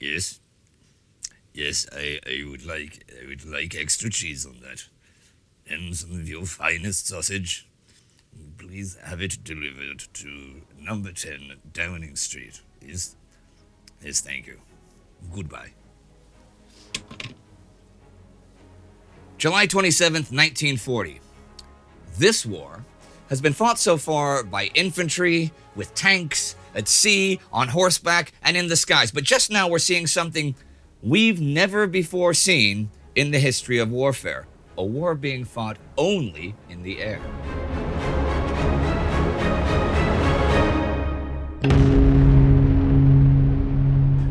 Yes? Yes, I would like extra cheese on that. And some of your finest sausage. Please have it delivered to number 10 Downing Street. Yes? Yes, thank you. Goodbye. July 27th, 1940. This war has been fought so far by infantry, with tanks, at sea, on horseback, and in the skies. But just now we're seeing something we've never before seen in the history of warfare. A war being fought only in the air.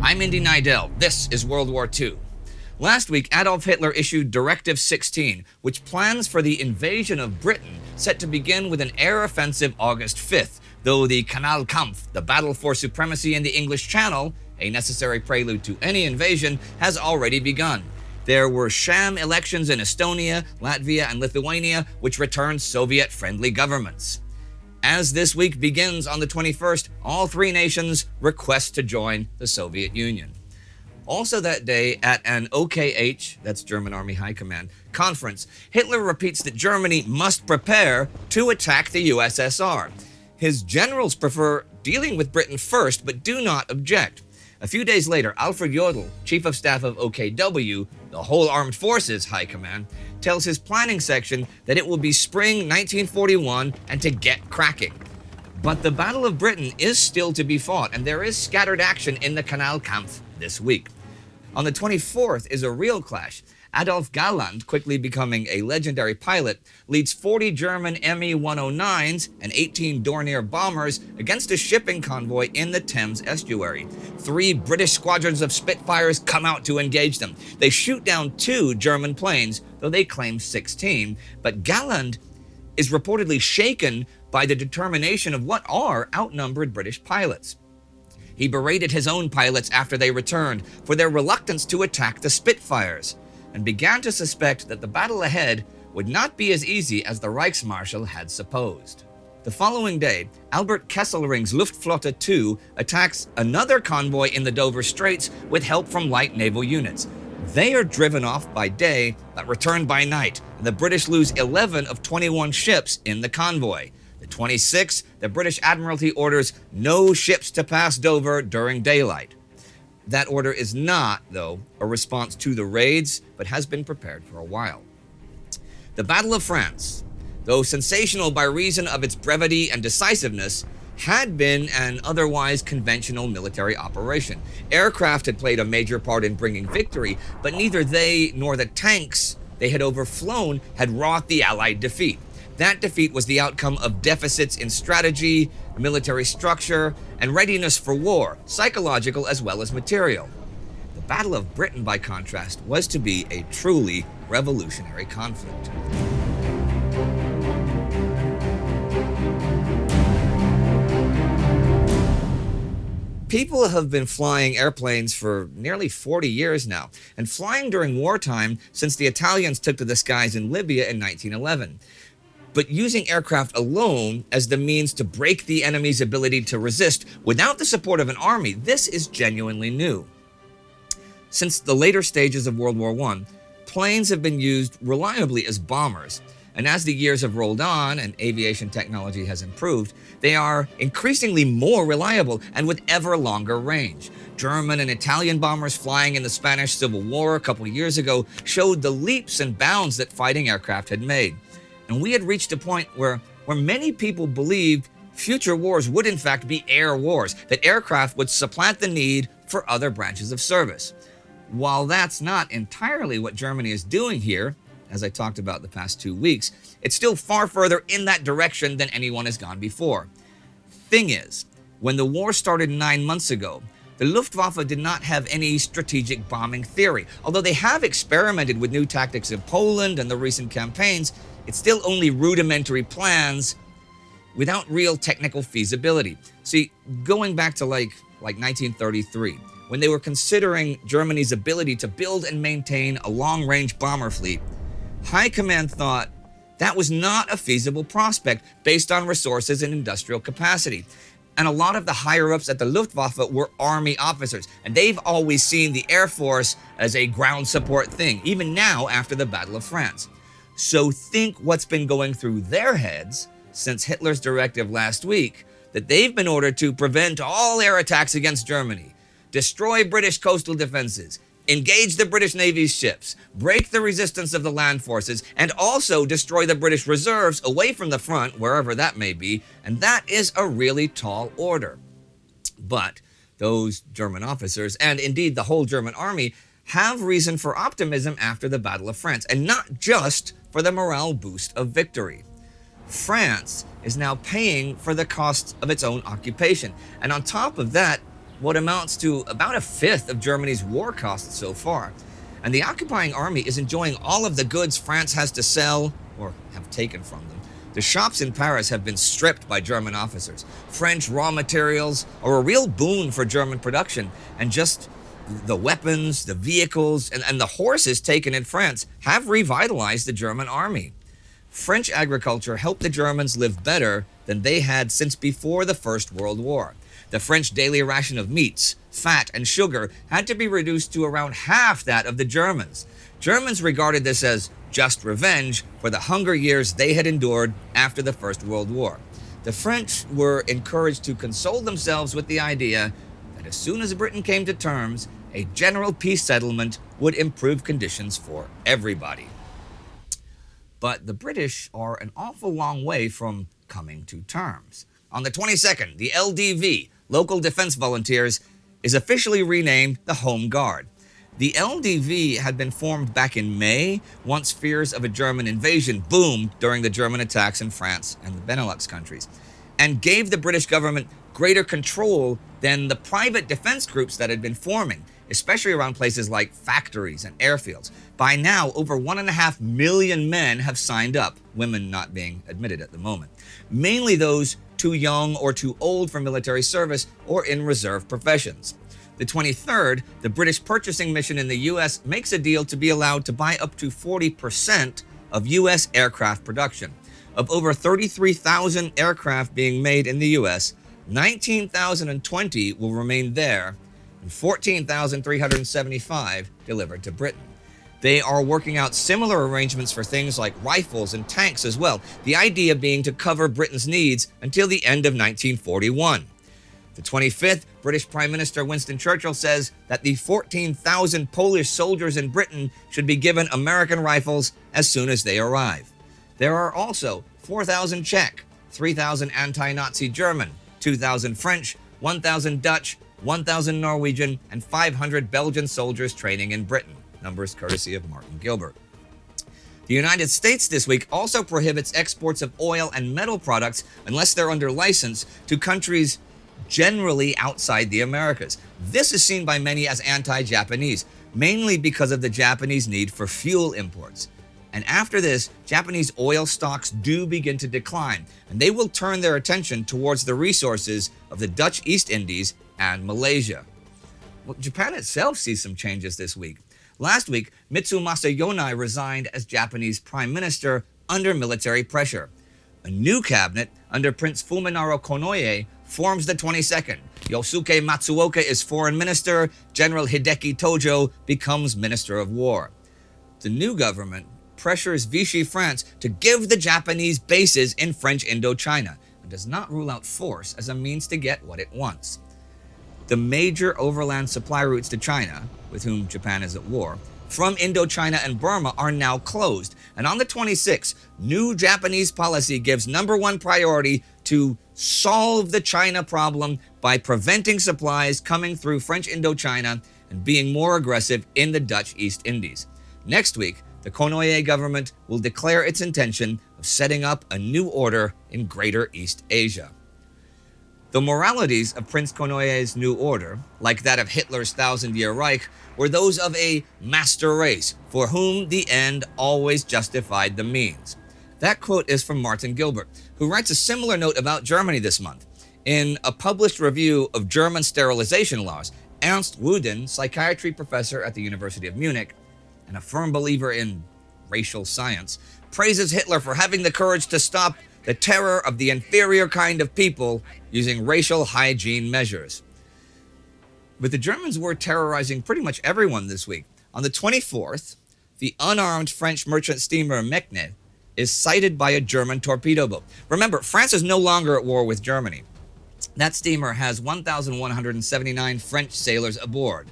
I'm Indy Neidell. This is World War II. Last week, Adolf Hitler issued Directive 16, which plans for the invasion of Britain, set to begin with an air offensive August 5th, though the Kanalkampf, the battle for supremacy in the English Channel, a necessary prelude to any invasion, has already begun. There were sham elections in Estonia, Latvia, and Lithuania, which returned Soviet-friendly governments. As this week begins on the 21st, all three nations request to join the Soviet Union. Also that day, at an OKH, that's German Army High Command, conference, Hitler repeats that Germany must prepare to attack the USSR. His generals prefer dealing with Britain first, but do not object. A few days later, Alfred Jodl, Chief of Staff of OKW, the whole Armed Forces High Command, tells his planning section that it will be spring 1941 and to get cracking. But the Battle of Britain is still to be fought, and there is scattered action in the Kanalkampf this week. On the 24th is a real clash. Adolf Galland, quickly becoming a legendary pilot, leads 40 German Me-109s and 18 Dornier bombers against a shipping convoy in the Thames estuary. 3 British squadrons of Spitfires come out to engage them. They shoot down 2 German planes, though they claim 16, but Galland is reportedly shaken by the determination of what are outnumbered British pilots. He berated his own pilots after they returned for their reluctance to attack the Spitfires, and began to suspect that the battle ahead would not be as easy as the Reichsmarschall had supposed. The following day, Albert Kesselring's Luftflotte II attacks another convoy in the Dover Straits with help from light naval units. They are driven off by day, but return by night, and the British lose 11 of 21 ships in the convoy. The 26th, the British Admiralty orders no ships to pass Dover during daylight. That order is not, though, a response to the raids, but has been prepared for a while. The Battle of France, though sensational by reason of its brevity and decisiveness, had been an otherwise conventional military operation. Aircraft had played a major part in bringing victory, but neither they nor the tanks they had overflown had wrought the Allied defeat. That defeat was the outcome of deficits in strategy, military structure, and readiness for war, psychological as well as material. The Battle of Britain, by contrast, was to be a truly revolutionary conflict. People have been flying airplanes for nearly 40 years now, and flying during wartime since the Italians took to the skies in Libya in 1911. But using aircraft alone as the means to break the enemy's ability to resist without the support of an army, this is genuinely new. Since the later stages of World War I, planes have been used reliably as bombers, and as the years have rolled on and aviation technology has improved, they are increasingly more reliable and with ever longer range. German and Italian bombers flying in the Spanish Civil War a couple years ago showed the leaps and bounds that fighting aircraft had made. And we had reached a point where many people believed future wars would in fact be air wars, that aircraft would supplant the need for other branches of service. While that's not entirely what Germany is doing here, as I talked about the past 2 weeks, it's still far further in that direction than anyone has gone before. Thing is, when the war started 9 months ago, the Luftwaffe did not have any strategic bombing theory. Although they have experimented with new tactics in Poland and the recent campaigns, it's still only rudimentary plans without real technical feasibility. See, going back to like 1933, when they were considering Germany's ability to build and maintain a long-range bomber fleet, High Command thought that was not a feasible prospect based on resources and industrial capacity. And a lot of the higher-ups at the Luftwaffe were army officers, and they've always seen the Air Force as a ground support thing, even now after the Battle of France. So think what's been going through their heads since Hitler's directive last week that they've been ordered to prevent all air attacks against Germany, destroy British coastal defenses, engage the British Navy's ships, break the resistance of the land forces, and also destroy the British reserves away from the front, wherever that may be, and that is a really tall order. But those German officers, and indeed the whole German army, have reason for optimism after the Battle of France, and not just for the morale boost of victory. France is now paying for the costs of its own occupation, and on top of that, what amounts to about a fifth of Germany's war costs so far. And the occupying army is enjoying all of the goods France has to sell, or have taken from them. The shops in Paris have been stripped by German officers. French raw materials are a real boon for German production, and just the weapons, the vehicles, and the horses taken in France have revitalized the German army. French agriculture helped the Germans live better than they had since before the First World War. The French daily ration of meats, fat, and sugar had to be reduced to around half that of the Germans. Germans regarded this as just revenge for the hunger years they had endured after the First World War. The French were encouraged to console themselves with the idea that as soon as Britain came to terms, a general peace settlement would improve conditions for everybody. But the British are an awful long way from coming to terms. On the 22nd, the LDV, Local Defense Volunteers, is officially renamed the Home Guard. The LDV had been formed back in May, once fears of a German invasion boomed during the German attacks in France and the Benelux countries, and gave the British government greater control than the private defense groups that had been forming, especially around places like factories and airfields. By now, over 1.5 million men have signed up, women not being admitted at the moment. Mainly those too young or too old for military service or in reserve professions. The 23rd, the British purchasing mission in the US makes a deal to be allowed to buy up to 40% of US aircraft production. Of over 33,000 aircraft being made in the US, 19,020 will remain there, and 14,375 delivered to Britain. They are working out similar arrangements for things like rifles and tanks as well, the idea being to cover Britain's needs until the end of 1941. The 25th, British Prime Minister Winston Churchill says that the 14,000 Polish soldiers in Britain should be given American rifles as soon as they arrive. There are also 4,000 Czech, 3,000 anti-Nazi German, 2,000 French, 1,000 Dutch, 1,000 Norwegian, and 500 Belgian soldiers training in Britain. Numbers courtesy of Martin Gilbert. The United States this week also prohibits exports of oil and metal products unless they're under license to countries generally outside the Americas. This is seen by many as anti-Japanese, mainly because of the Japanese need for fuel imports. And after this, Japanese oil stocks do begin to decline, and they will turn their attention towards the resources of the Dutch East Indies and Malaysia. Well, Japan itself sees some changes this week. Last week, Mitsumasa Yonai resigned as Japanese Prime Minister under military pressure. A new cabinet under Prince Fuminaro Konoye forms the 22nd. Yosuke Matsuoka is Foreign Minister. General Hideki Tojo becomes Minister of War. The new government pressures Vichy France to give the Japanese bases in French Indochina and does not rule out force as a means to get what it wants. The major overland supply routes to China, with whom Japan is at war, from Indochina and Burma are now closed. And on the 26th, new Japanese policy gives #1 priority to solve the China problem by preventing supplies coming through French Indochina and being more aggressive in the Dutch East Indies. Next week, the Konoye government will declare its intention of setting up a new order in Greater East Asia. The moralities of Prince Konoye's new order, like that of Hitler's Thousand-Year Reich, were those of a master race, for whom the end always justified the means. That quote is from Martin Gilbert, who writes a similar note about Germany this month. In a published review of German sterilization laws, Ernst Wuden, psychiatry professor at the University of Munich, and a firm believer in racial science, praises Hitler for having the courage to stop the terror of the inferior kind of people using racial hygiene measures. But the Germans were terrorizing pretty much everyone this week. On the 24th, the unarmed French merchant steamer Mekne is sighted by a German torpedo boat. Remember, France is no longer at war with Germany. That steamer has 1,179 French sailors aboard.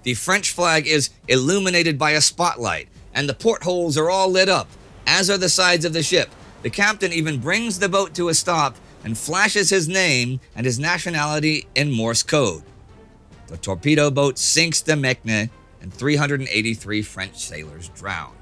The French flag is illuminated by a spotlight, and the portholes are all lit up, as are the sides of the ship. The captain even brings the boat to a stop and flashes his name and his nationality in Morse code. The torpedo boat sinks the Mekne, and 383 French sailors drown.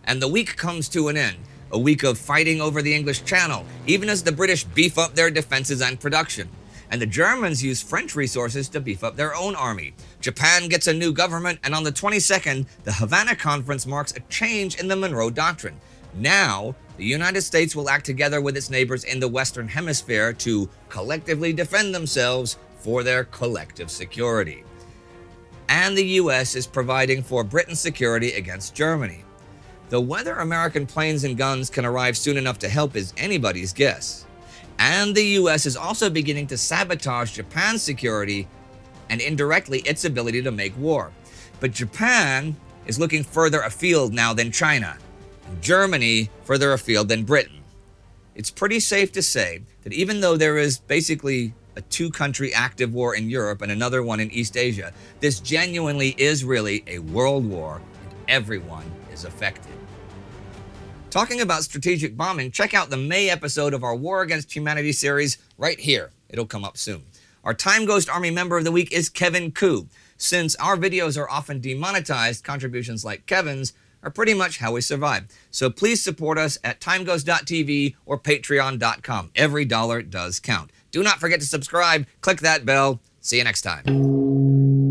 And the week comes to an end, a week of fighting over the English Channel, even as the British beef up their defenses and production. And the Germans use French resources to beef up their own army. Japan gets a new government, and on the 22nd, the Havana Conference marks a change in the Monroe Doctrine. Now, the United States will act together with its neighbors in the Western Hemisphere to collectively defend themselves for their collective security. And the US is providing for Britain's security against Germany. Though whether American planes and guns can arrive soon enough to help is anybody's guess. And the US is also beginning to sabotage Japan's security and indirectly its ability to make war. But Japan is looking further afield now than China, and Germany further afield than Britain. It's pretty safe to say that even though there is basically a two-country active war in Europe and another one in East Asia, this genuinely is really a world war, and everyone is affected. Talking about strategic bombing, check out the May episode of our War Against Humanity series right here. It'll come up soon. Our TimeGhost Army member of the week is Kevin Koo. Since our videos are often demonetized, contributions like Kevin's are pretty much how we survive. So please support us at timeghost.tv or patreon.com. Every dollar does count. Do not forget to subscribe, click that bell. See you next time.